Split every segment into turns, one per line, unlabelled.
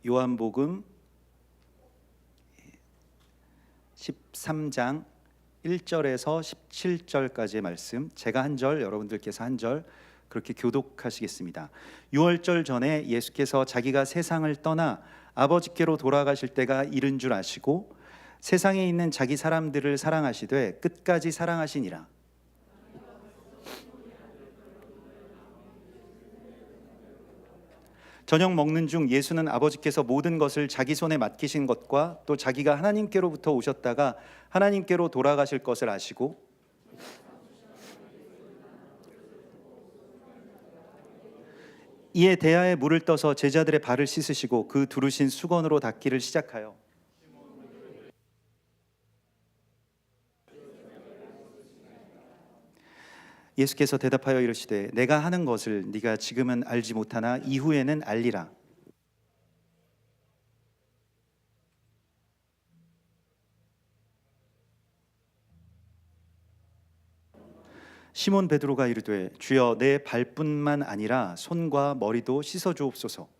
요한복음 13장 1절에서 17절까지의 말씀, 제가 한 절, 여러분들께서 한 절 그렇게 교독하시겠습니다. 유월절 전에 예수께서 자기가 세상을 떠나 아버지께로 돌아가실 때가 이른 줄 아시고 세상에 있는 자기 사람들을 사랑하시되 끝까지 사랑하시니라. 저녁 먹는 중 예수는 아버지께서 모든 것을 자기 손에 맡기신 것과 또 자기가 하나님께로부터 오셨다가 하나님께로 돌아가실 것을 아시고 이에 대야에 물을 떠서 제자들의 발을 씻으시고 그 두르신 수건으로 닦기를 시작하여 예수께서 대답하여 이르시되 내가 하는 것을 네가 지금은 알지 못하나 이후에는 알리라. 시몬 베드로가 이르되 주여 내 발뿐만 아니라 손과 머리도 씻어 주옵소서.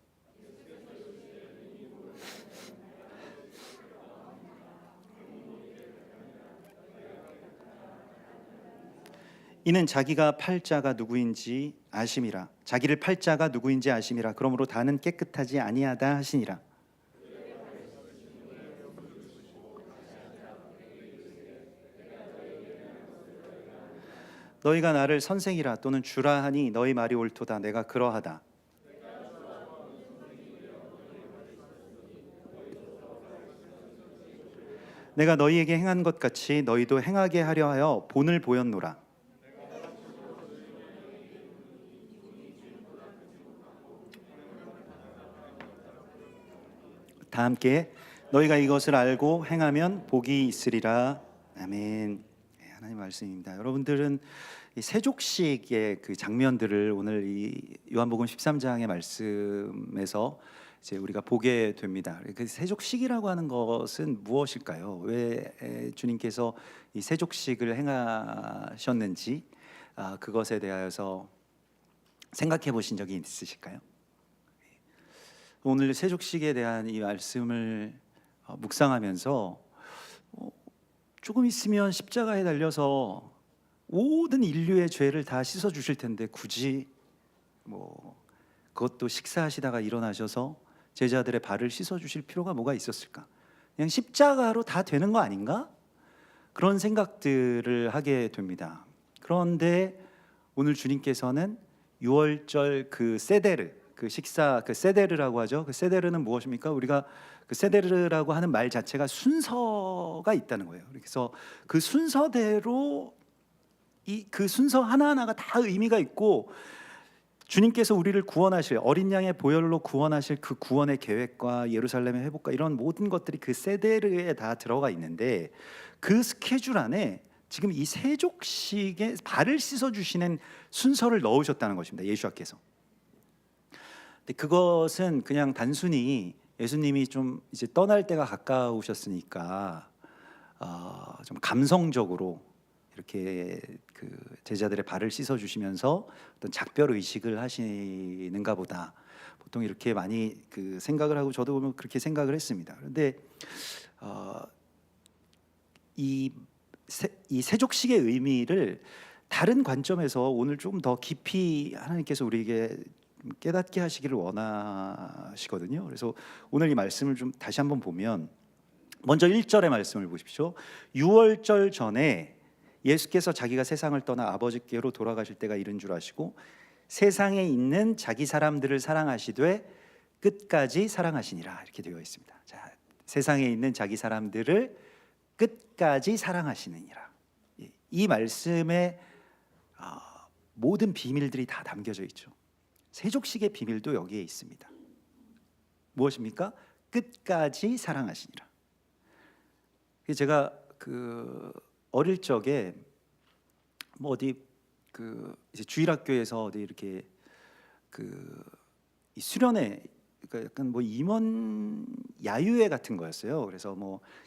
이는 자기가 팔자가 누구인지 아심이라. 자기를 팔자가 누구인지 아심이라. 그러므로 다는 깨끗하지 아니하다 하시니라. 너희가 나를 선생이라 또는 주라 하니 너희 말이 옳도다. 내가 그러하다. 내가 너희에게 행한 것 같이 너희도 행하게 하려 하여 본을 보였노라. 다 함께 너희가 이것을 알고 행하면 복이 있으리라. 아멘. 하나님 말씀입니다. 여러분들은 이 세족식의 그 장면들을 오늘 이 요한복음 13장의 말씀에서 이제 우리가 보게 됩니다. 그 세족식이라고 하는 것은 무엇일까요? 왜 주님께서 이 세족식을 행하셨는지 그것에 대하여서 생각해 보신 적이 있으실까요? 오늘 세족식에 대한 이 말씀을 묵상하면서 조금 있으면 십자가에 달려서 모든 인류의 죄를 다 씻어 주실 텐데 굳이 그것도 식사하시다가 일어나셔서 제자들의 발을 씻어 주실 필요가 뭐가 있었을까? 그냥 십자가로 다 되는 거 아닌가? 그런 생각들을 하게 됩니다. 그런데 오늘 주님께서는 유월절 그 세데르, 그 식사, 그 세데르라고 하죠. 그 세데르는 무엇입니까? 우리가 그 세데르라고 하는 말 자체가 순서가 있다는 거예요. 그래서 그 순서대로 그 순서 하나하나가 다 의미가 있고 주님께서 우리를 구원하실 어린 양의 보혈로 구원하실 그 구원의 계획과 예루살렘의 회복과 이런 모든 것들이 그 세데르에 다 들어가 있는데 그 스케줄 안에 지금 이 세족식에 발을 씻어 주시는 순서를 넣으셨다는 것입니다. 예수께서. 근데 그것은 그냥 단순히 예수님이 좀 이제 떠날 때가 가까우셨으니까 좀 감성적으로 이렇게 그 제자들의 발을 씻어 주시면서 어떤 작별 의식을 하시는가 보다. 보통 이렇게 많이 그 생각을 하고 저도 그렇게 생각을 했습니다. 그런데 이 세족식의 의미를 다른 관점에서 오늘 좀 더 깊이 하나님께서 우리에게 깨닫게 하시기를 원하시거든요. 그래서 오늘 이 말씀을 좀 다시 한번 보면 먼저 1절의 말씀을 보십시오. 유월절 전에 예수께서 자기가 세상을 떠나 아버지께로 돌아가실 때가 이른 줄 아시고 세상에 있는 자기 사람들을 사랑하시되 끝까지 사랑하시니라. 이렇게 되어 있습니다. 자, 세상에 있는 자기 사람들을 끝까지 사랑하시느니라. 이 말씀에 모든 비밀들이 다 담겨져 있죠. 세족식의 비밀도 여기에 있습니다. 무엇입니까? 끝까지 사랑하시니라. 제가 그 어릴 적에 어디 그 이제 주일학교에서 어디 이렇게 그 이 수련회, 그러니까 약간 임원 야유회 같은 거였어요. 그래서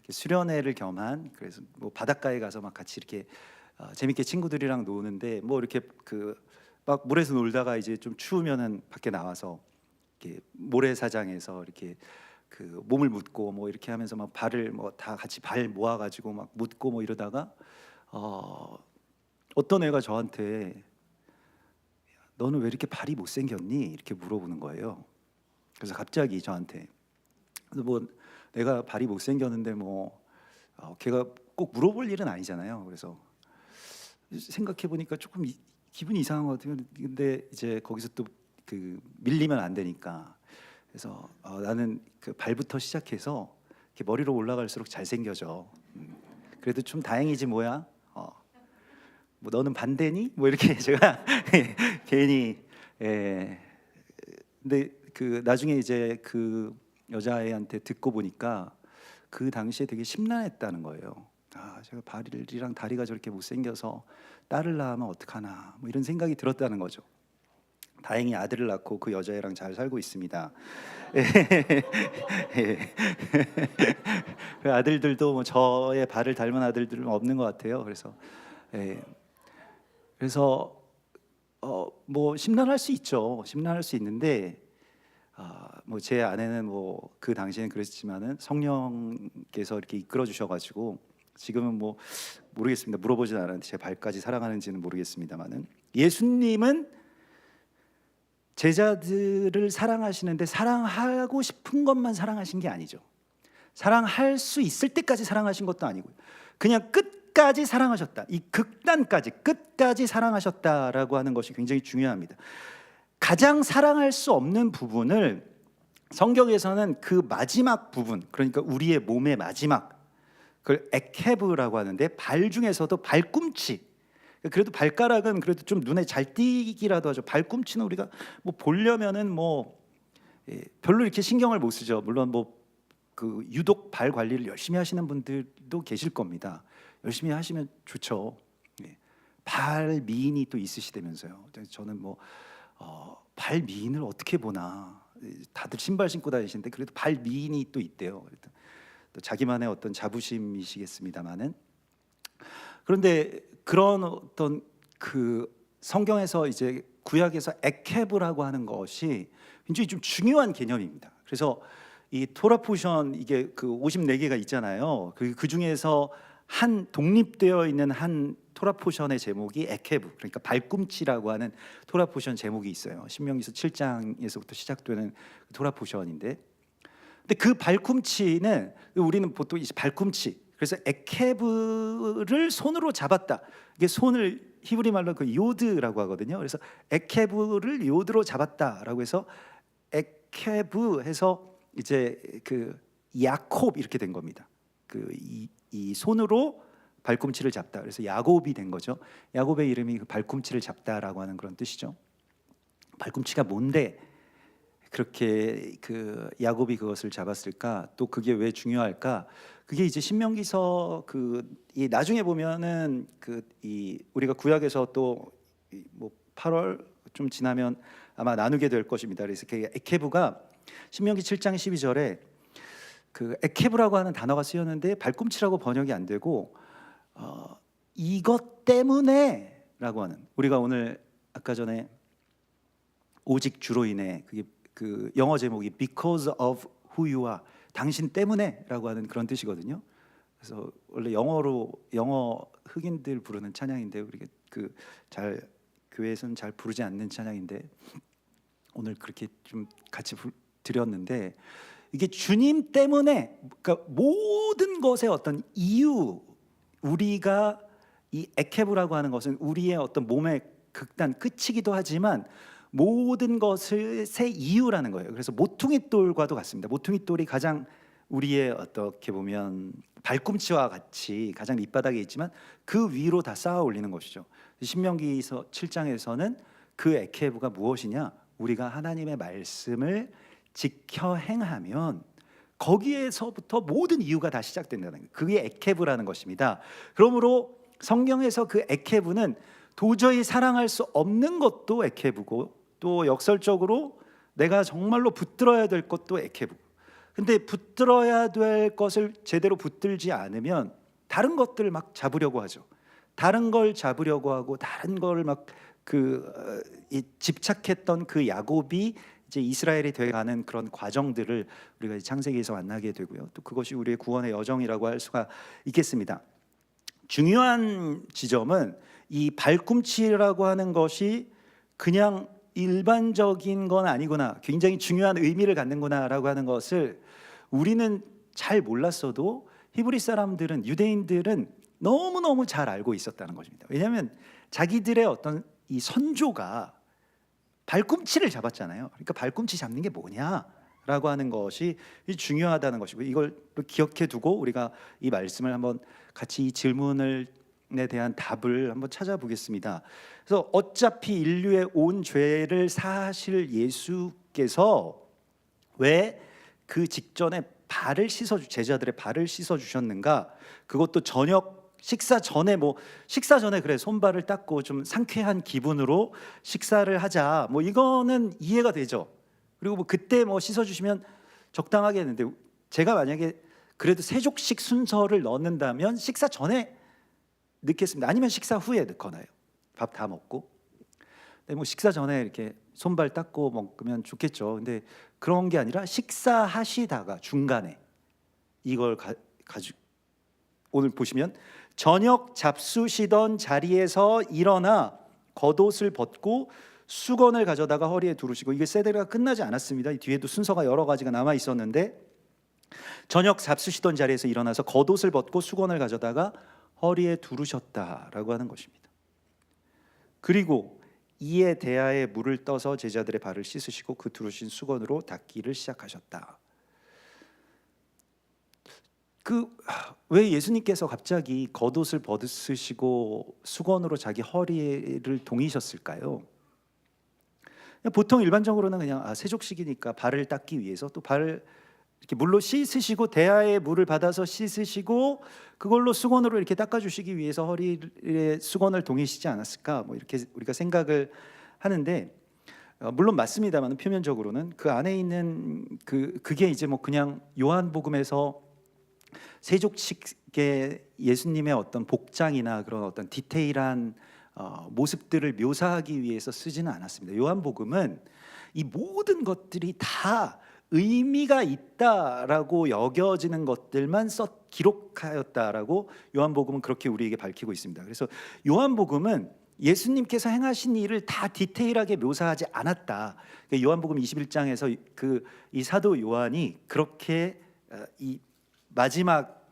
수련회를 겸한, 그래서 바닷가에 가서 막 같이 이렇게 재밌게 친구들이랑 노는데 이렇게 막 물에서 놀다가 이제 좀 추우면은 밖에 나와서 이렇게 모래사장에서 이렇게 그 몸을 묶고 뭐 이렇게 하면서 막 발을 뭐 다 같이 발 모아가지고 막 묶고 뭐 이러다가 어떤 애가 저한테 너는 왜 이렇게 발이 못생겼니? 이렇게 물어보는 거예요. 그래서 갑자기 저한테 뭐 내가 발이 못생겼는데 뭐 걔가 꼭 물어볼 일은 아니잖아요. 그래서 생각해 보니까 조금 기분이 이상한 것 같아요. 근데 이제 거기서 또 그 밀리면 안 되니까 그래서 나는 그 발부터 시작해서 이렇게 머리로 올라갈수록 잘생겨져. 그래도 좀 다행이지 뭐야. 뭐 너는 반대니? 뭐 이렇게 제가 괜히 근데 그 나중에 이제 그 여자애한테 듣고 보니까 그 당시에 되게 심란했다는 거예요. 제가 발이랑 다리가 저렇게 못생겨서 딸을 낳으면 어떡하나 뭐 이런 생각이 들었다는 거죠. 다행히 아들을 낳고 그 여자애랑 잘 살고 있습니다. 그 아들들도 뭐 저의 발을 닮은 아들들은 없는 것 같아요. 그래서 뭐 심란할 수 있죠. 심란할 수 있는데 뭐 제 아내는 뭐 그 당시에는 그랬지만은 성령께서 이렇게 이끌어 주셔가지고 지금은 뭐 모르겠습니다. 물어보진 않았는데 제 발까지 사랑하는지는 모르겠습니다만은 예수님은 제자들을 사랑하시는데 사랑하고 싶은 것만 사랑하신 게 아니죠. 사랑할 수 있을 때까지 사랑하신 것도 아니고요. 그냥 끝까지 사랑하셨다. 이 극단까지 끝까지 사랑하셨다라고 하는 것이 굉장히 중요합니다. 가장 사랑할 수 없는 부분을 성경에서는 그 마지막 부분, 그러니까 우리의 몸의 마지막, 그걸 에케브라고 하는데 발 중에서도 발꿈치. 그래도 발가락은 그래도 좀 눈에 잘 띄기라도 하죠. 발꿈치는 우리가 뭐 보려면은 뭐 별로 이렇게 신경을 못 쓰죠. 물론 뭐 그 유독 발 관리를 열심히 하시는 분들도 계실 겁니다. 열심히 하시면 좋죠. 발 미인이 또 있으시다면서요. 저는 뭐 발 미인을 어떻게 보나. 다들 신발 신고 다니시는데 그래도 발 미인이 또 있대요. 또 자기만의 어떤 자부심이시겠습니다만은 그런데 그런 어떤 그 성경에서 이제 구약에서 에케브라고 하는 것이 굉장히 좀 중요한 개념입니다. 그래서 이 토라 포션 이게 그 54개가 있잖아요. 그 중에서 한 독립되어 있는 한 토라 포션의 제목이 에케브, 그러니까 발꿈치라고 하는 토라 포션 제목이 있어요. 신명기서 7장에서부터 시작되는 토라 포션인데, 근데 그 발꿈치는 우리는 보통 이제 발꿈치, 그래서 에케브를 손으로 잡았다. 이게 손을 히브리 말로 그 요드라고 하거든요. 그래서 에케브를 요드로 잡았다라고 해서 에케브 해서 이제 그 야콥 이렇게 된 겁니다. 이 손으로 발꿈치를 잡다. 그래서 야곱이 된 거죠. 야곱의 이름이 그 발꿈치를 잡다라고 하는 그런 뜻이죠. 발꿈치가 뭔데 그렇게 그 야곱이 그것을 잡았을까? 또 그게 왜 중요할까? 그게 이제 신명기서 이 나중에 보면은 이 우리가 구약에서 또 뭐 8월 좀 지나면 아마 나누게 될 것입니다. 그래서 그 에케브가 신명기 7장 12절에 그 에케브라고 하는 단어가 쓰였는데 발꿈치라고 번역이 안 되고 이것 때문에라고 하는, 우리가 오늘 아까 전에 오직 주로 인해, 그게 그 영어 제목이 Because of who you are, 당신 때문에라고 하는 그런 뜻이거든요. 그래서 원래 영어 흑인들 부르는 찬양인데 우리가 교회에서는 잘 부르지 않는 찬양인데 오늘 그렇게 좀 같이 드렸는데, 이게 주님 때문에, 그러니까 모든 것의 어떤 이유, 우리가 이 에케브라고 하는 것은 우리의 어떤 몸의 극단 끝이기도 하지만 모든 것의 이유라는 거예요. 그래서 모퉁이돌과도 같습니다. 모퉁이돌이 가장 우리의 어떻게 보면 발꿈치와 같이 가장 밑바닥에 있지만 그 위로 다 쌓아 올리는 것이죠. 신명기서 7장에서는 그 에케브가 무엇이냐? 우리가 하나님의 말씀을 지켜 행하면 거기에서부터 모든 이유가 다 시작된다는 거예요. 그게 에케브라는 것입니다. 그러므로 성경에서 그 에케브는 도저히 사랑할 수 없는 것도 에케브고, 또 역설적으로 내가 정말로 붙들어야 될 것도 에케브. 근데 붙들어야 될 것을 제대로 붙들지 않으면 다른 것들을 막 잡으려고 하죠. 다른 걸 잡으려고 하고 다른 걸 막 집착했던 그 야곱이 이제 이스라엘이 돼가는 그런 과정들을 우리가 이제 창세기에서 만나게 되고요. 또 그것이 우리의 구원의 여정이라고 할 수가 있겠습니다. 중요한 지점은 이 발꿈치라고 하는 것이 그냥 일반적인 건 아니구나, 굉장히 중요한 의미를 갖는구나라고 하는 것을 우리는 잘 몰랐어도 히브리 사람들은, 유대인들은 너무너무 잘 알고 있었다는 것입니다. 왜냐하면 자기들의 어떤 이 선조가 발꿈치를 잡았잖아요. 그러니까 발꿈치 잡는 게 뭐냐라고 하는 것이 중요하다는 것이고, 이걸 또 기억해 두고 우리가 이 말씀을 한번 같이 이 질문에 대한 답을 한번 찾아보겠습니다. 그래서 어차피 인류의 온 죄를 사실 예수께서 왜 그 직전에 제자들의 발을 씻어 주셨는가? 그것도 저녁 식사 전에, 식사 전에 그래 손발을 닦고 좀 상쾌한 기분으로 식사를 하자, 이거는 이해가 되죠. 그리고 그때 씻어 주시면 적당하게 했는데, 제가 만약에 그래도 세족식 순서를 넣는다면 식사 전에 넣겠습니다. 아니면 식사 후에 넣거나요. 밥 다 먹고. 근데 식사 전에 이렇게 손발 닦고 먹으면 좋겠죠. 근데 그런 게 아니라 식사하시다가 중간에 이걸 가지고, 오늘 보시면 저녁 잡수시던 자리에서 일어나 겉옷을 벗고 수건을 가져다가 허리에 두르시고, 이게 세대가 끝나지 않았습니다. 이 뒤에도 순서가 여러 가지가 남아 있었는데, 저녁 잡수시던 자리에서 일어나서 겉옷을 벗고 수건을 가져다가 허리에 두르셨다라고 하는 것입니다. 그리고 이에 대하에 물을 떠서 제자들의 발을 씻으시고 그 두르신 수건으로 닦기를 시작하셨다. 왜 예수님께서 갑자기 겉옷을 벗으시고 수건으로 자기 허리를 동이셨을까요? 보통 일반적으로는 그냥 세족식이니까 발을 닦기 위해서, 또 발을 이렇게 물로 씻으시고 대야의 물을 받아서 씻으시고 그걸로 수건으로 이렇게 닦아주시기 위해서 허리에 수건을 동이시지 않았을까, 이렇게 우리가 생각을 하는데, 물론 맞습니다만 표면적으로는 그 안에 있는 그게 이제 그냥 요한복음에서 세족식의 예수님의 어떤 복장이나 그런 어떤 디테일한 모습들을 묘사하기 위해서 쓰지는 않았습니다. 요한복음은 이 모든 것들이 다 의미가 있다라고 여겨지는 것들만 기록하였다라고 요한복음은 그렇게 우리에게 밝히고 있습니다. 그래서 요한복음은 예수님께서 행하신 일을 다 디테일하게 묘사하지 않았다. 요한복음 21장에서 이 사도 요한이 그렇게 이 마지막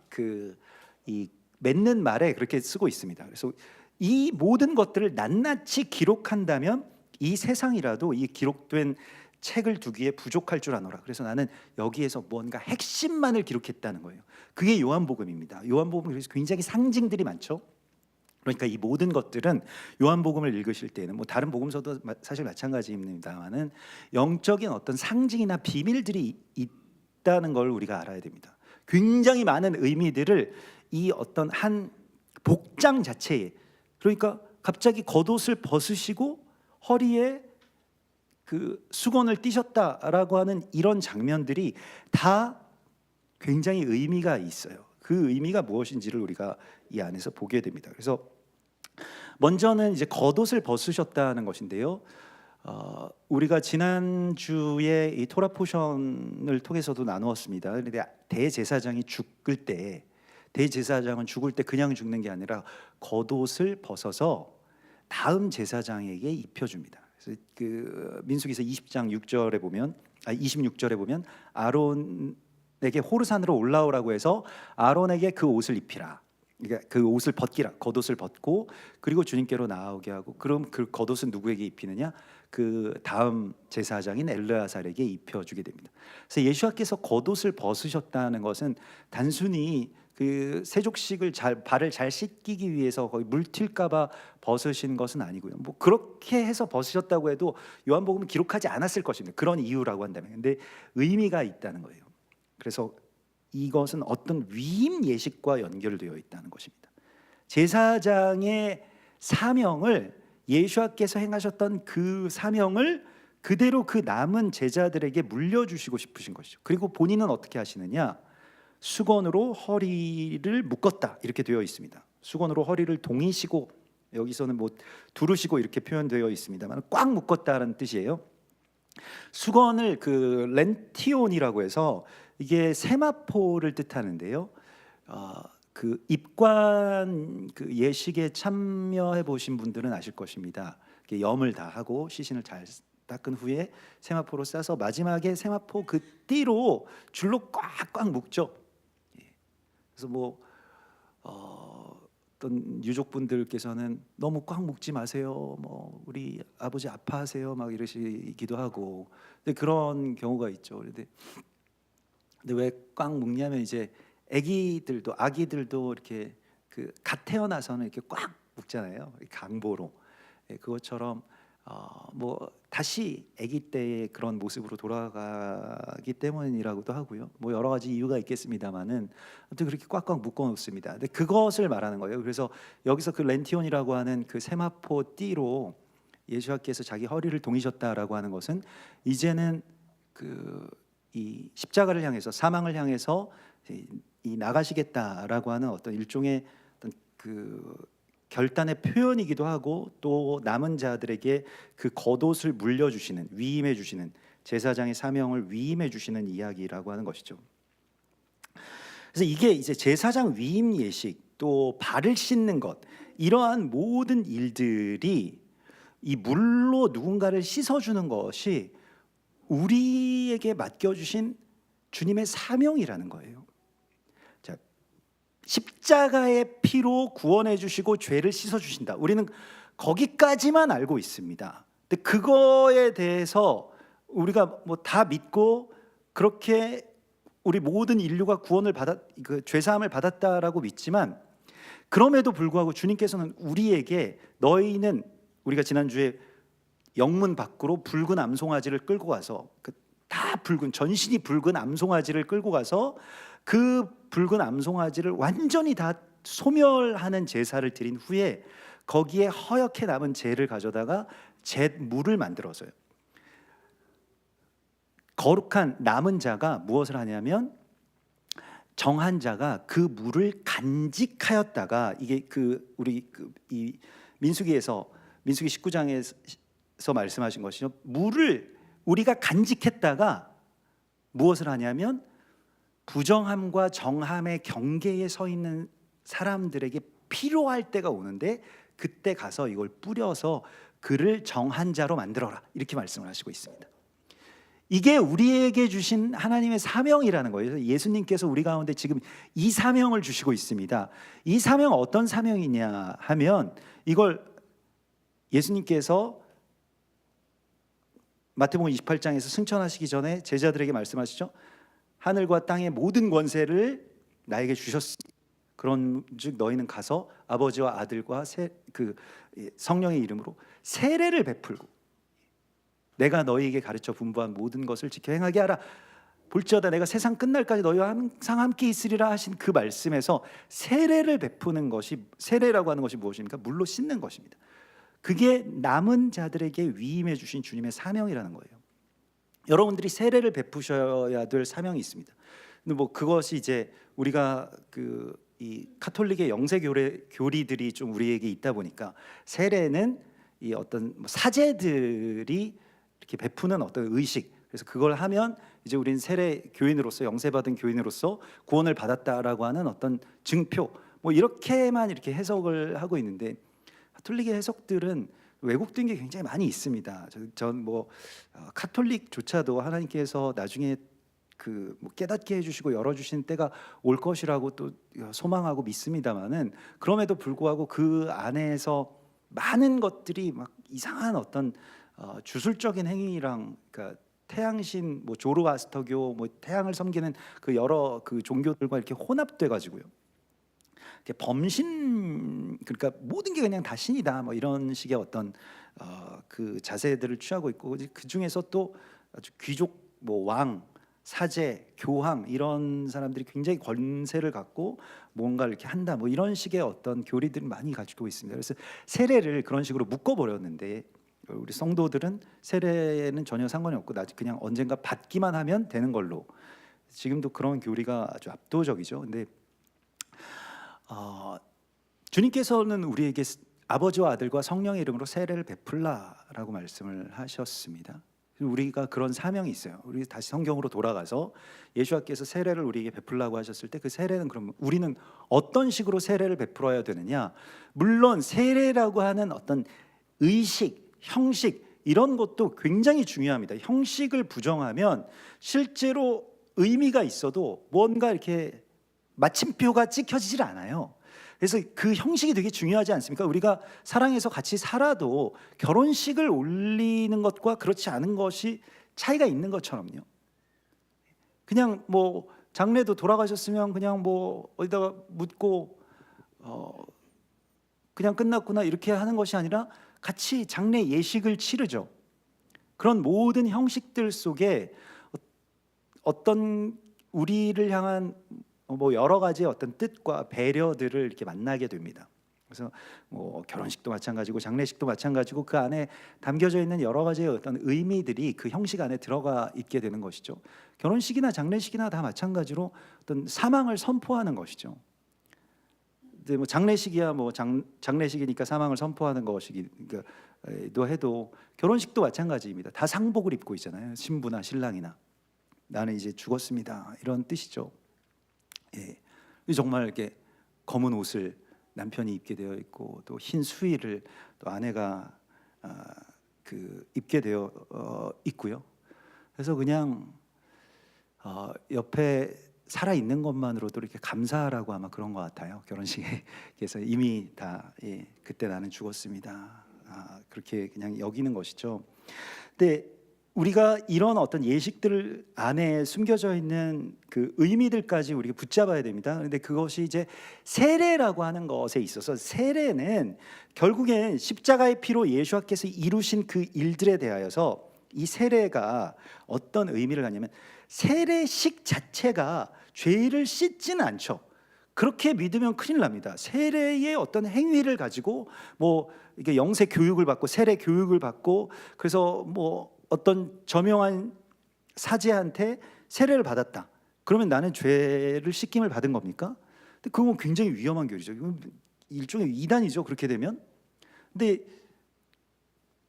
이 맺는 말에 그렇게 쓰고 있습니다. 그래서 이 모든 것들을 낱낱이 기록한다면 이 세상이라도 이 기록된 책을 두기에 부족할 줄 아노라. 그래서 나는 여기에서 뭔가 핵심만을 기록했다는 거예요. 그게 요한복음입니다. 요한복음은 그래서 굉장히 상징들이 많죠. 그러니까 이 모든 것들은 요한복음을 읽으실 때는 다른 복음서도 사실 마찬가지입니다만은 영적인 어떤 상징이나 비밀들이 있다는 걸 우리가 알아야 됩니다. 굉장히 많은 의미들을 이 어떤 한 복장 자체에, 그러니까 갑자기 겉옷을 벗으시고 허리에 수건을 띠셨다라고 하는 이런 장면들이 다 굉장히 의미가 있어요. 그 의미가 무엇인지를 우리가 이 안에서 보게 됩니다. 그래서 먼저는 이제 겉옷을 벗으셨다는 것인데요. 우리가 지난주에 이 토라 포션을 통해서도 나누었습니다. 그런데 대제사장이 대제사장은 죽을 때 그냥 죽는 게 아니라 겉옷을 벗어서 다음 제사장에게 입혀줍니다. 그래서 민수기서 20장 6절에 보면 26절에 보면 아론에게 호르산으로 올라오라고 해서 아론에게 그 옷을 입히라. 그러니까 그 옷을 벗기라. 겉옷을 벗고 그리고 주님께로 나오게 하고, 그럼 그 겉옷은 누구에게 입히느냐? 그 다음 제사장인 엘르아살에게 입혀주게 됩니다. 그래서 예수께서 겉옷을 벗으셨다는 것은 단순히 세족식을 발을 잘 씻기기 위해서 거의 물 튈까봐 벗으신 것은 아니고요. 그렇게 해서 벗으셨다고 해도 요한복음은 기록하지 않았을 것입니다. 그런 이유라고 한다면. 근데 의미가 있다는 거예요. 그래서 이것은 어떤 위임 예식과 연결되어 있다는 것입니다. 제사장의 사명을, 예수께서 행하셨던 그 사명을 그대로 그 남은 제자들에게 물려주시고 싶으신 것이죠. 그리고 본인은 어떻게 하시느냐? 수건으로 허리를 묶었다, 이렇게 되어 있습니다. 수건으로 허리를 동이시고, 여기서는 두르시고 이렇게 표현되어 있습니다만 꽉 묶었다는 뜻이에요. 수건을 그 렌티온이라고 해서 이게 세마포를 뜻하는데요. 그 입관 그 예식에 참여해 보신 분들은 아실 것입니다. 이렇게 염을 다 하고 시신을 잘 닦은 후에 세마포로 싸서 마지막에 세마포 그 띠로 줄로 꽉꽉 묶죠. 예. 그래서 뭐 어떤 유족분들께서는 너무 꽉 묶지 마세요. 뭐 우리 아버지 아파하세요. 막 이러시기도 하고. 근데 그런 경우가 있죠. 근데 왜 꽉 묶냐면 이제 아기들도 이렇게 그 갓 태어나서는 이렇게 꽉 묶잖아요. 강보로. 예, 그것처럼 뭐 다시 아기 때의 그런 모습으로 돌아가기 때문이라고도 하고요. 뭐 여러 가지 이유가 있겠습니다만은 아무튼 그렇게 꽉꽉 묶어 놓습니다. 근데 그것을 말하는 거예요. 그래서 여기서 그 렌티온이라고 하는 그 세마포 띠로 예수님께서 자기 허리를 동이셨다라고 하는 것은 이제는 그 이 십자가를 향해서 사망을 향해서 이 나가시겠다라고 하는 어떤 일종의 어떤 그 결단의 표현이기도 하고 또 남은 자들에게 그 겉옷을 물려주시는 위임해 주시는 제사장의 사명을 위임해 주시는 이야기라고 하는 것이죠. 그래서 이게 이제 제사장 위임 예식 또 발을 씻는 것 이러한 모든 일들이 이 물로 누군가를 씻어주는 것이 우리에게 맡겨주신 주님의 사명이라는 거예요. 자, 십자가의 피로 구원해 주시고 죄를 씻어 주신다. 우리는 거기까지만 알고 있습니다. 근데 그거에 대해서 우리가 뭐 다 믿고 그렇게 우리 모든 인류가 구원을 죄 사함을 받았다라고 믿지만 그럼에도 불구하고 주님께서는 우리에게 너희는 우리가 지난주에 영문 밖으로 붉은 암송아지를 끌고 가서 다 붉은 전신이 붉은 암송아지를 끌고 가서 그 붉은 암송아지를 완전히 다 소멸하는 제사를 드린 후에 거기에 허옇게 남은 재를 가져다가 잿물을 만들어서요. 거룩한 남은 자가 무엇을 하냐면 정한 자가 그 물을 간직하였다가 이게 우리 이 민수기 19장에서 말씀하신 것이죠. 물을 우리가 간직했다가 무엇을 하냐면 부정함과 정함의 경계에 서 있는 사람들에게 필요할 때가 오는데 그때 가서 이걸 뿌려서 그를 정한 자로 만들어라 이렇게 말씀을 하시고 있습니다. 이게 우리에게 주신 하나님의 사명이라는 거예요. 예수님께서 우리 가운데 지금 이 사명을 주시고 있습니다. 이 사명은 어떤 사명이냐 하면 이걸 예수님께서 마태복음 28장에서 승천하시기 전에 제자들에게 말씀하시죠. 하늘과 땅의 모든 권세를 나에게 주셨으니 그런즉 너희는 가서 아버지와 아들과 성령의 이름으로 세례를 베풀고 내가 너희에게 가르쳐 분부한 모든 것을 지켜 행하게 하라. 볼지어다 내가 세상 끝날까지 너희와 항상 함께 있으리라 하신 그 말씀에서 세례를 베푸는 것이 세례라고 하는 것이 무엇입니까? 물로 씻는 것입니다. 그게 남은 자들에게 위임해 주신 주님의 사명이라는 거예요. 여러분들이 세례를 베푸셔야 될 사명이 있습니다. 근데 뭐 그것이 이제 우리가 이 카톨릭의 영세 교리들이 좀 우리에게 있다 보니까 세례는 이 어떤 사제들이 이렇게 베푸는 어떤 의식. 그래서 그걸 하면 이제 우리는 세례 교인으로서 영세받은 교인으로서 구원을 받았다라고 하는 어떤 증표. 뭐 이렇게만 이렇게 해석을 하고 있는데 카톨릭의 해석들은 왜곡된 게 굉장히 많이 있습니다. 전 뭐 카톨릭조차도 하나님께서 나중에 뭐 깨닫게 해주시고 열어주신 때가 올 것이라고 또 소망하고 믿습니다만은 그럼에도 불구하고 그 안에서 많은 것들이 막 이상한 어떤 주술적인 행위랑 그러니까 태양신 뭐 조로아스터교 뭐 태양을 섬기는 그 여러 그 종교들과 이렇게 혼합돼 가지고요. 범신 그러니까 모든 게 그냥 다 신이다 뭐 이런 식의 어떤 그 자세들을 취하고 있고 그 중에서 또 아주 귀족 뭐 왕 사제 교황 이런 사람들이 굉장히 권세를 갖고 뭔가를 이렇게 한다 뭐 이런 식의 어떤 교리들을 많이 가지고 있습니다. 그래서 세례를 그런 식으로 묶어 버렸는데 우리 성도들은 세례는 전혀 상관이 없고 그냥 언젠가 받기만 하면 되는 걸로 지금도 그런 교리가 아주 압도적이죠. 근데 주님께서는 우리에게 아버지와 아들과 성령의 이름으로 세례를 베풀라라고 말씀을 하셨습니다. 우리가 그런 사명이 있어요. 우리 다시 성경으로 돌아가서 예수님께서 세례를 우리에게 베풀라고 하셨을 때 그 세례는 그럼 우리는 어떤 식으로 세례를 베풀어야 되느냐? 물론 세례라고 하는 어떤 의식, 형식 이런 것도 굉장히 중요합니다. 형식을 부정하면 실제로 의미가 있어도 뭔가 이렇게 마침표가 찍혀지질 않아요. 그래서 그 형식이 되게 중요하지 않습니까? 우리가 사랑해서 같이 살아도 결혼식을 올리는 것과 그렇지 않은 것이 차이가 있는 것처럼요. 그냥 뭐 장례도 돌아가셨으면 그냥 뭐 어디다가 묻고 그냥 끝났구나 이렇게 하는 것이 아니라 같이 장례 예식을 치르죠. 그런 모든 형식들 속에 어떤 우리를 향한 뭐 여러 가지의 어떤 뜻과 배려들을 이렇게 만나게 됩니다. 그래서 뭐 결혼식도 마찬가지고 장례식도 마찬가지고 그 안에 담겨져 있는 여러 가지의 어떤 의미들이 그 형식 안에 들어가 있게 되는 것이죠. 결혼식이나 장례식이나 다 마찬가지로 어떤 사망을 선포하는 것이죠. 근데 뭐 장례식이야 뭐 장례식이니까 사망을 선포하는 것이기도 해도 결혼식도 마찬가지입니다. 다 상복을 입고 있잖아요. 신부나 신랑이나 나는 이제 죽었습니다 이런 뜻이죠. 예, 정말 이렇게 검은 옷을 남편이 입게 되어 있고 또 흰 수의를 또 아내가 입게 되어 있고요. 그래서 그냥 옆에 살아 있는 것만으로도 이렇게 감사하라고 아마 그런 것 같아요. 결혼식에서 이미 다 그때 나는 죽었습니다. 그렇게 그냥 여기는 것이죠. 근데 우리가 이런 어떤 예식들 안에 숨겨져 있는 그 의미들까지 우리가 붙잡아야 됩니다. 그런데 그것이 이제 세례라고 하는 것에 있어서 세례는 결국엔 십자가의 피로 예수께서 이루신 그 일들에 대하여서 이 세례가 어떤 의미를 갖냐면 세례식 자체가 죄를 씻지는 않죠. 그렇게 믿으면 큰일 납니다. 세례의 어떤 행위를 가지고 뭐 이게 영세 교육을 받고 세례 교육을 받고 그래서 뭐 어떤 저명한 사제한테 세례를 받았다. 그러면 나는 죄를 씻김을 받은 겁니까? 근데 그건 굉장히 위험한 교리죠. 이건 일종의 이단이죠. 그렇게 되면. 근데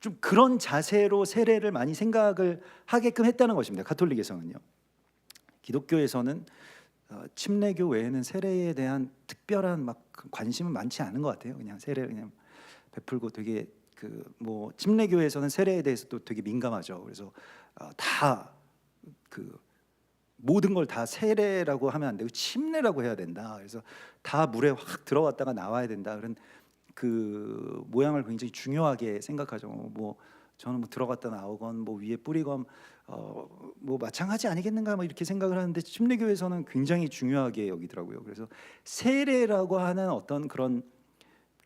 좀 그런 자세로 세례를 많이 생각을 하게끔 했다는 것입니다. 가톨릭에서는요. 기독교에서는 침례교 외에는 세례에 대한 특별한 막 관심은 많지 않은 것 같아요. 그냥 세례를 그냥 베풀고 되게 뭐 침례교에서는 세례에 대해서도 되게 민감하죠. 그래서 다 모든 걸 다 세례라고 하면 안 되고 침례라고 해야 된다. 그래서 다 물에 확 들어갔다가 나와야 된다. 그런 그 모양을 굉장히 중요하게 생각하죠. 뭐 저는 뭐 들어갔다 나오건 뭐 위에 뿌리건 뭐 마찬가지 아니겠는가 뭐 이렇게 생각을 하는데 침례교에서는 굉장히 중요하게 여기더라고요. 그래서 세례라고 하는 어떤 그런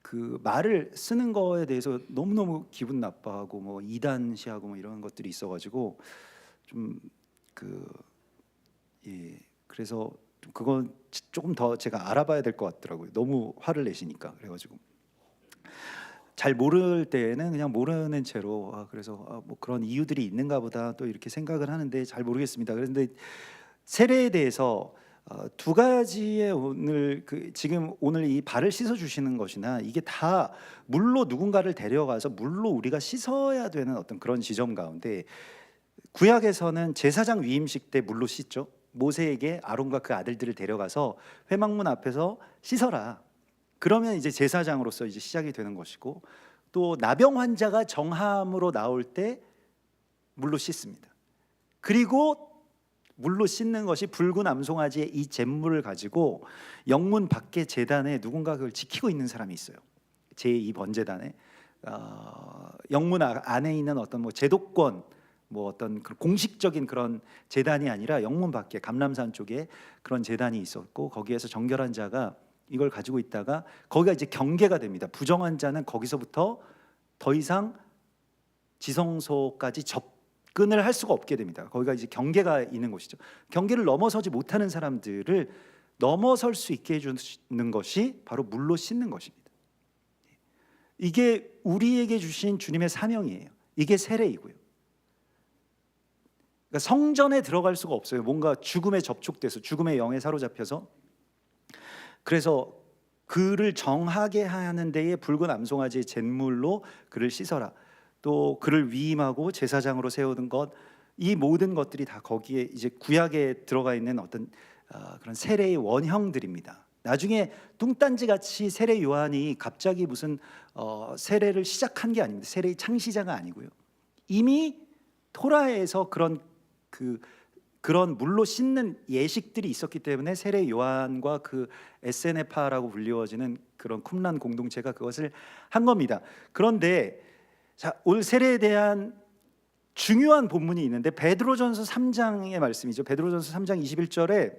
그 말을 쓰는 거에 대해서 너무너무 기분 나빠하고 뭐 이단시하고 뭐 이런 것들이 있어가지고 좀 그래서 그건 조금 더 제가 알아봐야 될 것 같더라고요. 너무 화를 내시니까. 그래가지고 잘 모를 때에는 그냥 모르는 채로 그래서 뭐 그런 이유들이 있는가 보다 또 이렇게 생각을 하는데 잘 모르겠습니다. 그런데 세례에 대해서 두 가지의 지금 오늘 이 발을 씻어 주시는 것이나 이게 다 물로 누군가를 데려가서 물로 우리가 씻어야 되는 어떤 그런 지점 가운데 구약에서는 제사장 위임식 때 물로 씻죠. 모세에게 아론과 그 아들들을 데려가서 회막문 앞에서 씻어라. 그러면 이제 제사장으로서 이제 시작이 되는 것이고 또 나병 환자가 정함으로 나올 때 물로 씻습니다. 그리고 물로 씻는 것이 붉은 암송아지의 이 잿물을 가지고 영문 밖에 제단에 누군가 그걸 지키고 있는 사람이 있어요. 제2 번제단에 영문 안에 있는 어떤 뭐 제도권 뭐 어떤 공식적인 그런 제단이 아니라 영문 밖에 감람산 쪽에 그런 제단이 있었고 거기에서 정결한 자가 이걸 가지고 있다가 거기가 이제 경계가 됩니다. 부정한 자는 거기서부터 더 이상 지성소까지 접근을 할 수가 없게 됩니다. 거기가 이제 경계가 있는 곳이죠. 경계를 넘어서지 못하는 사람들을 넘어설 수 있게 해주는 것이 바로 물로 씻는 것입니다. 이게 우리에게 주신 주님의 사명이에요. 이게 세례이고요. 그러니까 성전에 들어갈 수가 없어요. 뭔가 죽음에 접촉돼서 죽음의 영에 사로잡혀서 그래서 그를 정하게 하는 데에 붉은 암송아지의 잿물로 그를 씻어라. 또 그를 위임하고 제사장으로 세우는 것, 이 모든 것들이 다 거기에 이제 구약에 들어가 있는 어떤 그런 세례의 원형들입니다. 나중에 뚱딴지 같이 세례 요한이 갑자기 무슨 세례를 시작한 게 아닙니다. 세례의 창시자가 아니고요. 이미 토라에서 그런 물로 씻는 예식들이 있었기 때문에 세례 요한과 그 에세네파라고 불리워지는 그런 쿰란 공동체가 그것을 한 겁니다. 그런데 자, 오늘 세례에 대한 중요한 본문이 있는데 베드로전서 3장의 말씀이죠. 베드로전서 3장 21절에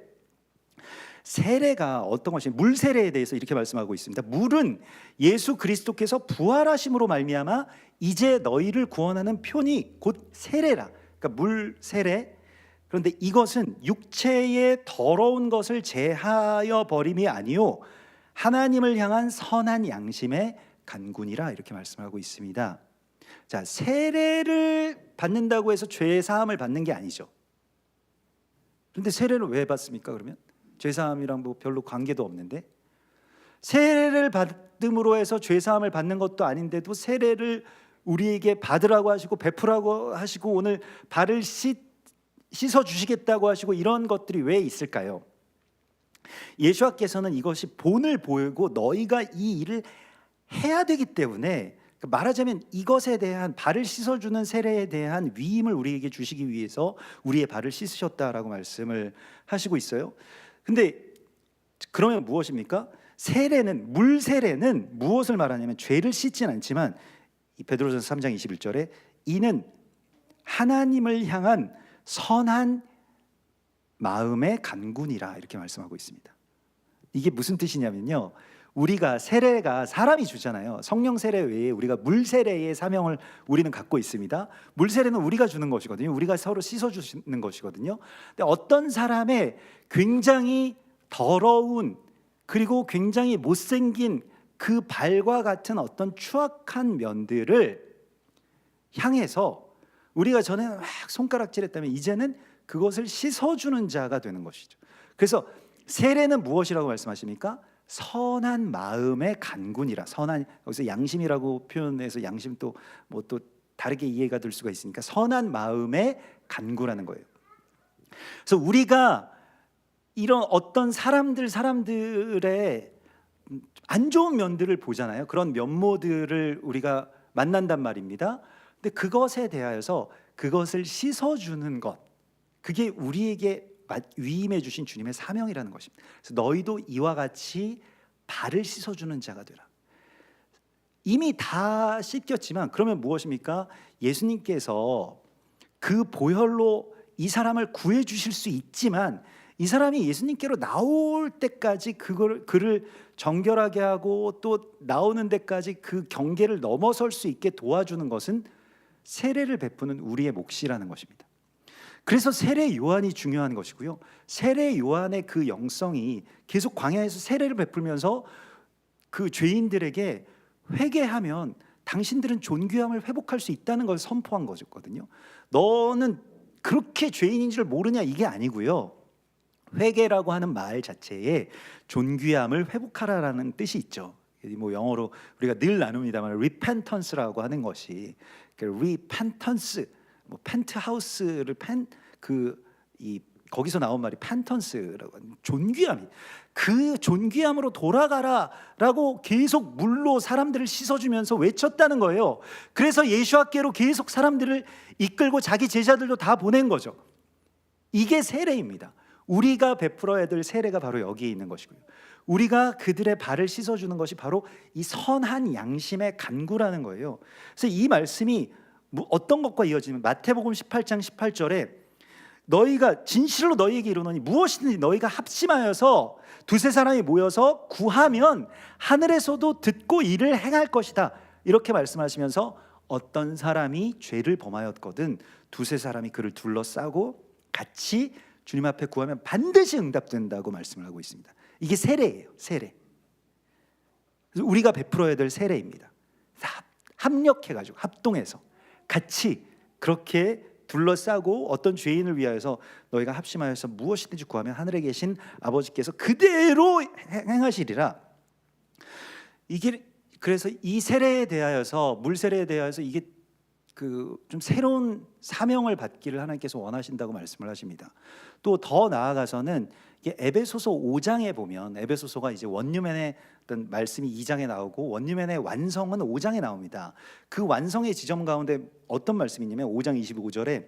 세례가 어떤 것이 물 세례에 대해서 이렇게 말씀하고 있습니다. 물은 예수 그리스도께서 부활하심으로 말미암아 이제 너희를 구원하는 표니 곧 세례라. 그러니까 물 세례. 그런데 이것은 육체의 더러운 것을 제하여 버림이 아니요 하나님을 향한 선한 양심의 간군이라 이렇게 말씀하고 있습니다. 자, 세례를 받는다고 해서 죄 사함을 받는 게 아니죠. 그런데 세례를 왜 받습니까? 그러면 죄 사함이랑 뭐 별로 관계도 없는데, 세례를 받음으로 해서 죄 사함을 받는 것도 아닌데도 세례를 우리에게 받으라고 하시고 베푸라고 하시고 오늘 발을 씻어 주시겠다고 하시고 이런 것들이 왜 있을까요? 예수께서는 이것이 본을 보이고 너희가 이 일을 해야 되기 때문에, 말하자면 이것에 대한 발을 씻어주는 세례에 대한 위임을 우리에게 주시기 위해서 우리의 발을 씻으셨다라고 말씀을 하시고 있어요. 근데 그러면 무엇입니까? 세례는, 물 세례는 무엇을 말하냐면 죄를 씻진 않지만 이 베드로전서 3장 21절에 이는 하나님을 향한 선한 마음의 간군이라 이렇게 말씀하고 있습니다. 이게 무슨 뜻이냐면요, 우리가 세례가 사람이 주잖아요. 성령 세례 외에 우리가 물 세례의 사명을 우리는 갖고 있습니다. 물 세례는 우리가 주는 것이거든요. 우리가 서로 씻어 주시는 것이거든요. 근데 어떤 사람의 굉장히 더러운 그리고 굉장히 못생긴 그 발과 같은 어떤 추악한 면들을 향해서 우리가 전에는 막 손가락질했다면 이제는 그것을 씻어주는 자가 되는 것이죠. 그래서 세례는 무엇이라고 말씀하십니까? 선한 마음의 간군이라. 선한, 여기서 양심이라고 표현해서 양심 또 뭐 또 다르게 이해가 될 수가 있으니까 선한 마음의 간구라는 거예요. 그래서 우리가 이런 어떤 사람들의 안 좋은 면들을 보잖아요. 그런 면모들을 우리가 만난단 말입니다. 근데 그것에 대하여서 그것을 씻어주는 것, 그게 우리에게 위임해 주신 주님의 사명이라는 것입니다. 그래서 너희도 이와 같이 발을 씻어주는 자가 되라. 이미 다 씻겼지만 그러면 무엇입니까? 예수님께서 그 보혈로 이 사람을 구해 주실 수 있지만 이 사람이 예수님께로 나올 때까지 그를 정결하게 하고 또 나오는 데까지 그 경계를 넘어설 수 있게 도와주는 것은 세례를 베푸는 우리의 몫이라는 것입니다. 그래서 세례 요한이 중요한 것이고요. 세례 요한의 그 영성이 계속 광야에서 세례를 베풀면서 그 죄인들에게 회개하면 당신들은 존귀함을 회복할 수 있다는 걸 선포한 거거든요. 너는 그렇게 죄인인 줄 모르냐, 이게 아니고요. 회개라고 하는 말 자체에 존귀함을 회복하라라는 뜻이 있죠. 뭐 영어로 우리가 늘 나눕니다만 repentance라고 하는 것이 repentance, 뭐 펜트하우스를 거기서 나온 말이 펜턴스라고 하는 존귀함이, 그 존귀함으로 돌아가라라고 계속 물로 사람들을 씻어주면서 외쳤다는 거예요. 그래서 예수께로 계속 사람들을 이끌고 자기 제자들도 다 보낸 거죠. 이게 세례입니다. 우리가 베풀어야 될 세례가 바로 여기에 있는 것이고요. 우리가 그들의 발을 씻어주는 것이 바로 이 선한 양심의 간구라는 거예요. 그래서 이 말씀이 어떤 것과 이어지면 마태복음 18장 18절에 너희가 진실로 너희에게 이르노니 무엇이든지 너희가 합심하여서 두세 사람이 모여서 구하면 하늘에서도 듣고 이를 행할 것이다, 이렇게 말씀하시면서 어떤 사람이 죄를 범하였거든 두세 사람이 그를 둘러싸고 같이 주님 앞에 구하면 반드시 응답된다고 말씀을 하고 있습니다. 이게 세례예요. 세례. 그래서 우리가 베풀어야 될 세례입니다. 합력해가지고 합동해서 같이 그렇게 둘러싸고 어떤 죄인을 위하여서 너희가 합심하여서 무엇이든지 구하면 하늘에 계신 아버지께서 그대로 행하시리라. 이게 그래서 이 세례에 대하여서, 물 세례에 대하여서 이게 좀 새로운 사명을 받기를 하나님께서 원하신다고 말씀을 하십니다. 또 더 나아가서는 이게 에베소서 5장에 보면, 에베소서가 이제 원유맨의 어떤 말씀이 2장에 나오고 원유맨의 완성은 5장에 나옵니다. 그 완성의 지점 가운데 어떤 말씀이냐면 5장 25절에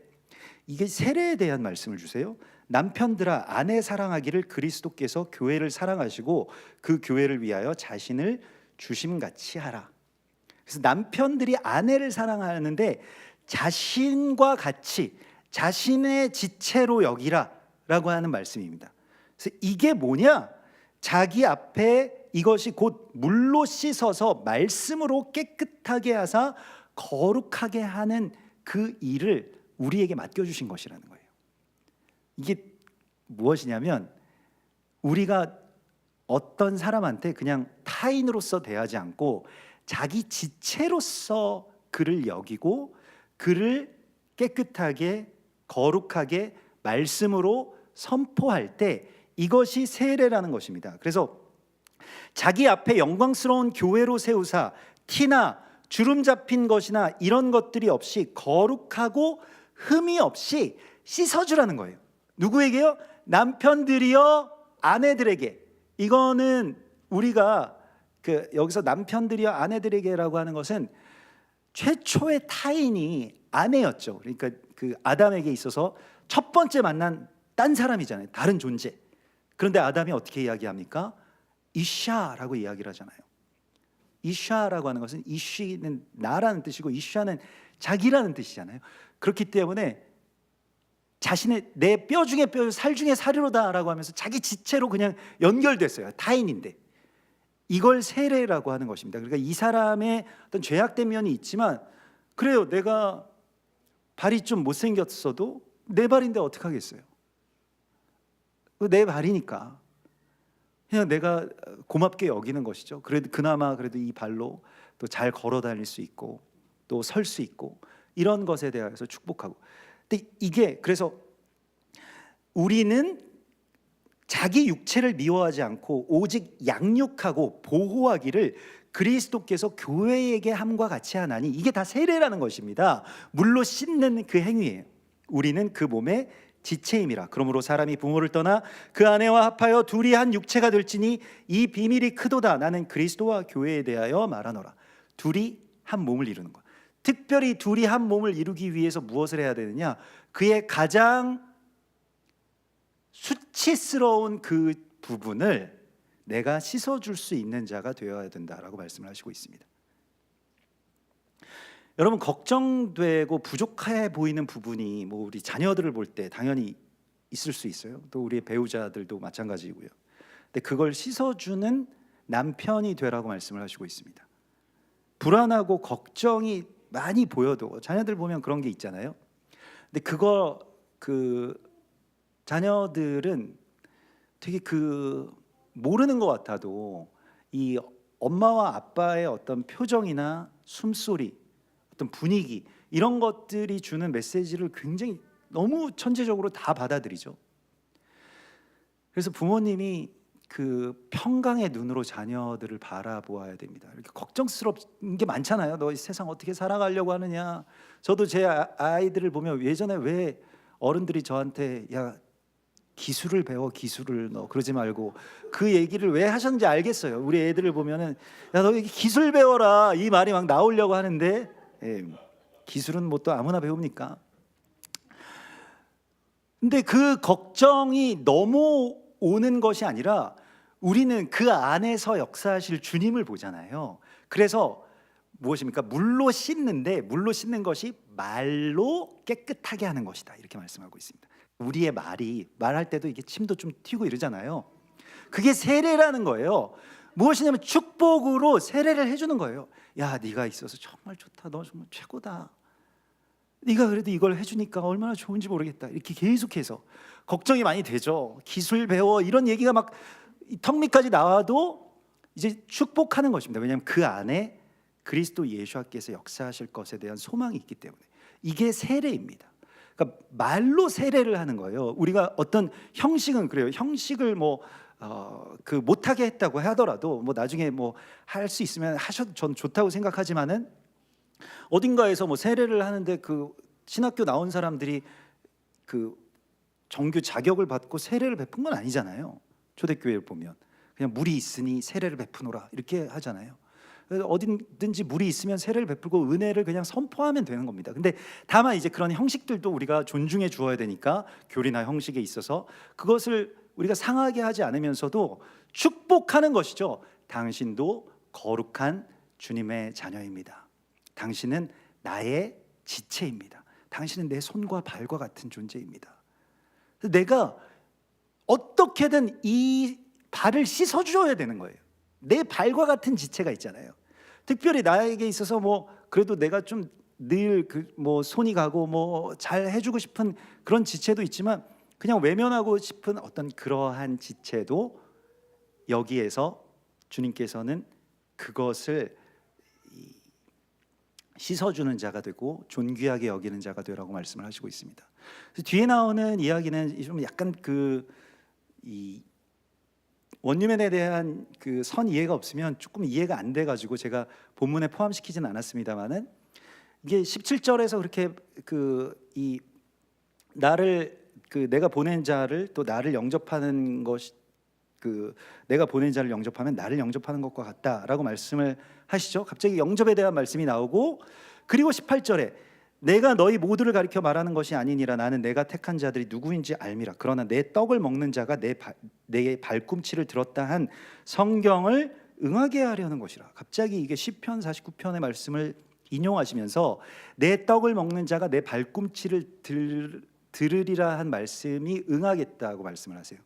이게 세례에 대한 말씀을 주세요. 남편들아 아내 사랑하기를 그리스도께서 교회를 사랑하시고 그 교회를 위하여 자신을 주심같이 하라. 그래서 남편들이 아내를 사랑하는데 자신과 같이 자신의 지체로 여기라 라고 하는 말씀입니다. 그래서 이게 뭐냐? 자기 앞에 이것이 곧 물로 씻어서 말씀으로 깨끗하게 하사 거룩하게 하는 그 일을 우리에게 맡겨주신 것이라는 거예요. 이게 무엇이냐면 우리가 어떤 사람한테 그냥 타인으로서 대하지 않고 자기 지체로서 그를 여기고 그를 깨끗하게 거룩하게 말씀으로 선포할 때 이것이 세례라는 것입니다. 그래서 자기 앞에 영광스러운 교회로 세우사 티나 주름 잡힌 것이나 이런 것들이 없이 거룩하고 흠이 없이 씻어주라는 거예요. 누구에게요? 남편들이여 아내들에게. 이거는 우리가 여기서 남편들이여 아내들에게라고 하는 것은 최초의 타인이 아내였죠. 그러니까 그 아담에게 있어서 첫 번째 만난 딴 사람이잖아요. 다른 존재. 그런데 아담이 어떻게 이야기합니까? 이샤라고 이야기를 하잖아요. 이샤라고 하는 것은 이쉬는 나라는 뜻이고 이샤는 자기라는 뜻이잖아요. 그렇기 때문에 자신의 내 뼈 중에 뼈, 살 중에 살이로다라고 하면서 자기 지체로 그냥 연결됐어요. 타인인데 이걸 세례라고 하는 것입니다. 그러니까 이 사람의 어떤 죄악된 면이 있지만 그래요. 내가 발이 좀 못생겼어도 내 발인데 어떡하겠어요? 내 발이니까 그냥 내가 고맙게 여기는 것이죠. 그나마 이 발로 또 잘 걸어 다닐 수 있고 또 설 수 있고 이런 것에 대해서 축복하고. 근데 이게 그래서 우리는 자기 육체를 미워하지 않고 오직 양육하고 보호하기를 그리스도께서 교회에게 함과 같이 하나니 이게 다 세례라는 것입니다. 물로 씻는 그 행위예요. 우리는 그 몸의 지체임이라. 그러므로 사람이 부모를 떠나 그 아내와 합하여 둘이 한 육체가 될지니 이 비밀이 크도다. 나는 그리스도와 교회에 대하여 말하노라. 둘이 한 몸을 이루는 것. 특별히 둘이 한 몸을 이루기 위해서 무엇을 해야 되느냐? 그의 가장 수치스러운 그 부분을 내가 씻어줄 수 있는 자가 되어야 된다라고 말씀을 하시고 있습니다. 여러분 걱정되고 부족해 보이는 부분이 우리 자녀들을 볼 때 당연히 있을 수 있어요. 또 우리의 배우자들도 마찬가지고요. 근데 그걸 씻어주는 남편이 되라고 말씀을 하시고 있습니다. 불안하고 걱정이 많이 보여도 자녀들 보면 그런 게 있잖아요. 근데 자녀들은 되게 모르는 것 같아도 이 엄마와 아빠의 어떤 표정이나 숨소리, 어떤 분위기 이런 것들이 주는 메시지를 굉장히 너무 천재적으로 다 받아들이죠. 그래서 부모님이 평강의 눈으로 자녀들을 바라보아야 됩니다. 이렇게 걱정스러운 게 많잖아요. 너 이 세상 어떻게 살아가려고 하느냐. 저도 제 아이들을 보면 예전에 왜 어른들이 저한테 야 기술을 배워 기술을 너 그러지 말고 그 얘기를 왜 하셨는지 알겠어요. 우리 애들을 보면은 야 너 기술 배워라 이 말이 막 나오려고 하는데 기술은 또 아무나 배웁니까? 근데 그 걱정이 너무 오는 것이 아니라 우리는 그 안에서 역사하실 주님을 보잖아요. 그래서 무엇입니까? 물로 씻는데 물로 씻는 것이 말로 깨끗하게 하는 것이다 이렇게 말씀하고 있습니다. 우리의 말할 때도 이게 침도 좀 튀고 이러잖아요. 그게 세례라는 거예요. 무엇이냐면 축복으로 세례를 해주는 거예요. 야 네가 있어서 정말 좋다. 너 정말 최고다. 네가 그래도 이걸 해주니까 얼마나 좋은지 모르겠다. 이렇게 계속해서 걱정이 많이 되죠. 기술 배워 이런 얘기가 막 턱 밑까지 나와도 이제 축복하는 것입니다. 왜냐하면 그 안에 그리스도 예수께서 역사하실 것에 대한 소망이 있기 때문에 이게 세례입니다. 그러니까 말로 세례를 하는 거예요. 우리가 어떤 형식은 그래요. 형식을 못하게 했다고 하더라도 나중에 할 수 있으면 하셔도 전 좋다고 생각하지만은 어딘가에서 뭐 세례를 하는데 그 신학교 나온 사람들이 그 정규 자격을 받고 세례를 베푼 건 아니잖아요. 초대교회를 보면 그냥 물이 있으니 세례를 베푸노라 이렇게 하잖아요. 그래서 어딘든지 물이 있으면 세례를 베풀고 은혜를 그냥 선포하면 되는 겁니다. 근데 다만 이제 그런 형식들도 우리가 존중해 주어야 되니까 교리나 형식에 있어서 그것을 우리가 상하게 하지 않으면서도 축복하는 것이죠. 당신도 거룩한 주님의 자녀입니다. 당신은 나의 지체입니다. 당신은 내 손과 발과 같은 존재입니다. 내가 어떻게든 이 발을 씻어줘야 되는 거예요. 내 발과 같은 지체가 있잖아요. 특별히 나에게 있어서 뭐 그래도 내가 좀 늘 그 뭐 손이 가고 뭐 잘 해주고 싶은 그런 지체도 있지만 그냥 외면하고 싶은 어떤 그러한 지체도 여기에서 주님께서는 그것을 씻어주는 자가 되고 존귀하게 여기는 자가 되라고 말씀을 하시고 있습니다. 뒤에 나오는 이야기는 좀 약간 이 원유맨에 대한 그 선 이해가 없으면 조금 이해가 안 돼가지고 제가 본문에 포함시키지는 않았습니다만은 이게 17절에서 그렇게 이 나를 내가 보낸 자를 또 나를 영접하는 것이 내가 보낸 자를 영접하면 나를 영접하는 것과 같다라고 말씀을 하시죠. 갑자기 영접에 대한 말씀이 나오고 그리고 18절에 내가 너희 모두를 가리켜 말하는 것이 아니니라 나는 내가 택한 자들이 누구인지 알미라 그러나 내 떡을 먹는 자가 내 발꿈치를 들었다 한 성경을 응하게 하려는 것이라. 갑자기 이게 시편 49편의 말씀을 인용하시면서 내 떡을 먹는 자가 내 발꿈치를 들으리라 한 말씀이 응하겠다고 말씀을 하세요.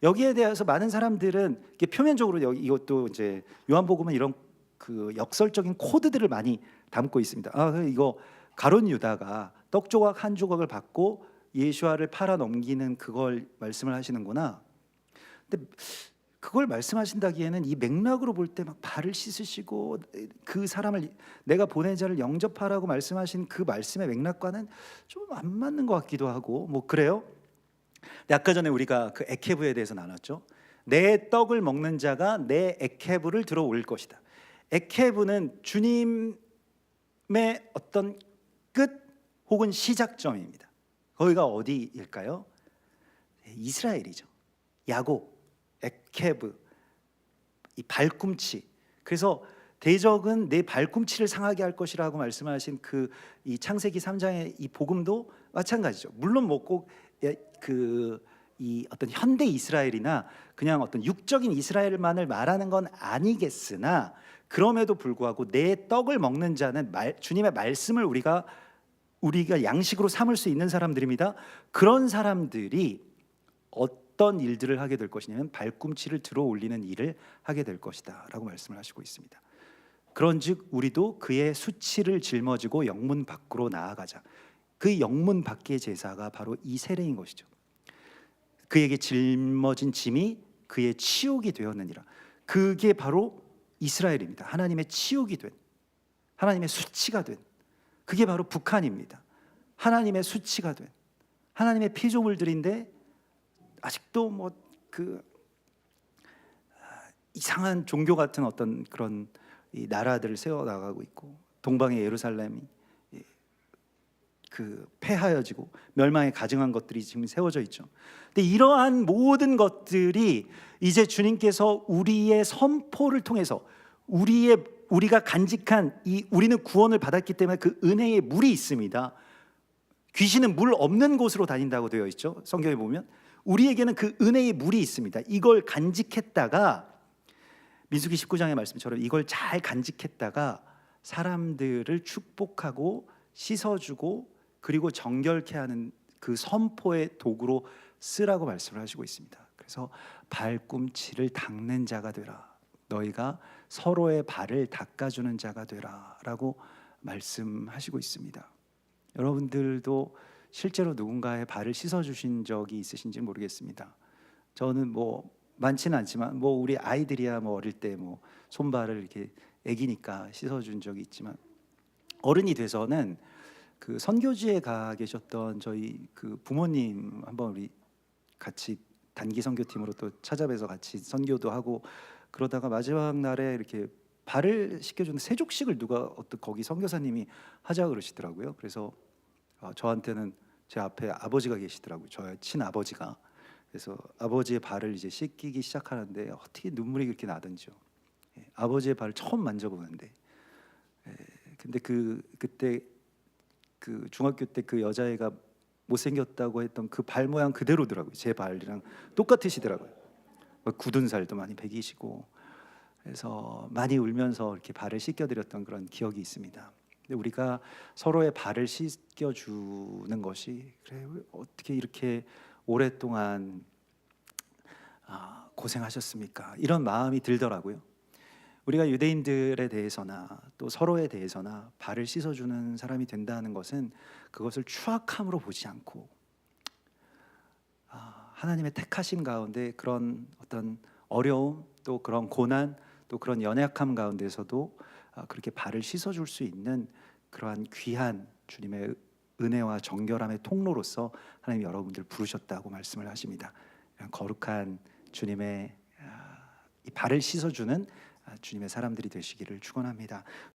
여기에 대해서 많은 사람들은 표면적으로 이것도 이제 요한복음은 이런 그 역설적인 코드들을 많이 담고 있습니다. 이거 가룟 유다가 떡 조각 한 조각을 받고 예수와를 팔아 넘기는 그걸 말씀을 하시는구나. 근데 그걸 말씀하신다기에는 이 맥락으로 볼 때 막 발을 씻으시고 그 사람을 내가 보낸 자를 영접하라고 말씀하신 그 말씀의 맥락과는 좀 안 맞는 것 같기도 하고 뭐 그래요. 근데 아까 전에 우리가 그 에케브에 대해서 나눴죠. 내 떡을 먹는 자가 내 에케브를 들어올 것이다. 에케브는 주님의 어떤 끝 혹은 시작점입니다. 거기가 어디일까요? 이스라엘이죠. 야곱, 에케브, 이 발꿈치. 그래서 대적은 내 발꿈치를 상하게 할 것이라고 말씀하신 이 창세기 3장의 이 복음도 마찬가지죠. 물론 뭐 꼭 이 어떤 현대 이스라엘이나 그냥 어떤 육적인 이스라엘만을 말하는 건 아니겠으나 그럼에도 불구하고 내 떡을 먹는 자는 주님의 말씀을 우리가 양식으로 삼을 수 있는 사람들입니다. 그런 사람들이 어떤 일들을 하게 될 것이냐면 발꿈치를 들어 올리는 일을 하게 될 것이다 라고 말씀을 하시고 있습니다. 그런즉 우리도 그의 수치를 짊어지고 영문 밖으로 나아가자. 그 영문 밖의 제사가 바로 이 세례인 것이죠. 그에게 짊어진 짐이 그의 치욕이 되었느니라. 그게 바로 이스라엘입니다. 하나님의 치욕이 된, 하나님의 수치가 된, 그게 바로 북한입니다. 하나님의 수치가 된, 하나님의 피조물들인데 아직도 뭐 이상한 종교 같은 어떤 그런 이 나라들을 세워 나가고 있고 동방의 예루살렘이 폐하여지고 멸망에 가증한 것들이 지금 세워져 있죠. 근데 이러한 모든 것들이 이제 주님께서 우리의 선포를 통해서 우리가 간직한 우리는 구원을 받았기 때문에 그 은혜의 물이 있습니다. 귀신은 물 없는 곳으로 다닌다고 되어 있죠. 성경에 보면 우리에게는 그 은혜의 물이 있습니다. 이걸 간직했다가 민수기 19장의 말씀처럼 이걸 잘 간직했다가 사람들을 축복하고 씻어주고 그리고 정결케 하는 그 선포의 도구로 쓰라고 말씀을 하시고 있습니다. 그래서 발꿈치를 닦는 자가 되라. 너희가 서로의 발을 닦아주는 자가 되라 라고 말씀하시고 있습니다. 여러분들도 실제로 누군가의 발을 씻어주신 적이 있으신지 모르겠습니다. 저는 뭐 많지는 않지만 뭐 우리 아이들이야 뭐 어릴 때 뭐 손발을 이렇게 애기니까 씻어준 적이 있지만 어른이 돼서는 그 선교지에 가 계셨던 저희 그 부모님 한번 우리 같이 단기 선교팀으로 또 찾아뵈서 같이 선교도 하고 그러다가 마지막 날에 이렇게 발을 씻겨주는 세족식을 누가 어떤 거기 선교사님이 하자 그러시더라고요. 그래서 저한테는 제 앞에 아버지가 계시더라고요. 저의 친아버지가. 그래서 아버지의 발을 이제 씻기기 시작하는데 어떻게 눈물이 그렇게 나던지요. 아버지의 발을 처음 만져보는데, 근데 그때 그 중학교 때 그 여자애가 못생겼다고 했던 그 발 모양 그대로더라고요. 제 발이랑 똑같으시더라고요. 굳은 살도 많이 배기시고, 그래서 많이 울면서 이렇게 발을 씻겨드렸던 그런 기억이 있습니다. 근데 우리가 서로의 발을 씻겨주는 것이, 그래 어떻게 이렇게 오랫동안 고생하셨습니까? 이런 마음이 들더라고요. 우리가 유대인들에 대해서나 또 서로에 대해서나 발을 씻어주는 사람이 된다는 것은 그것을 추악함으로 보지 않고 하나님의 택하심 가운데 그런 어떤 어려움 또 그런 고난 또 그런 연약함 가운데서도 그렇게 발을 씻어줄 수 있는 그러한 귀한 주님의 은혜와 정결함의 통로로서 하나님 여러분들 부르셨다고 말씀을 하십니다. 거룩한 주님의 이 발을 씻어주는 주님의 사람들이 되시기를 축원합니다.